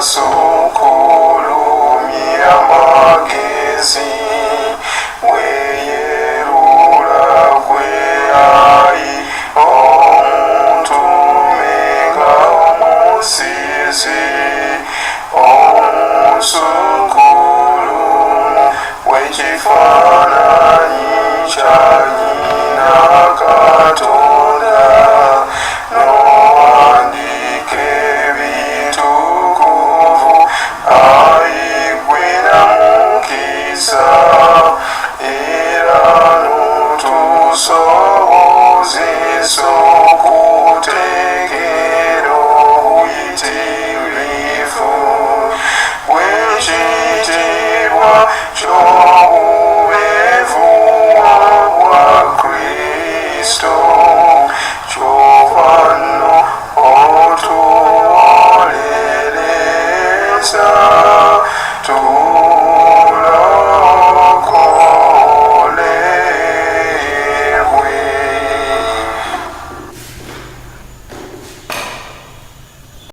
sukulumya magezi weyerula gwe ayi omuntu menga omusizi omusukulumu w'ekifaananyi kya nnyina Katonda n'owandiika ebitukuvu ayigwe na mukisa era n'otusobozesa okutegeera obuyitirivu bw'ekitiibwa ky'obubeevu obwa Kristo ky'ova nno otuwolereza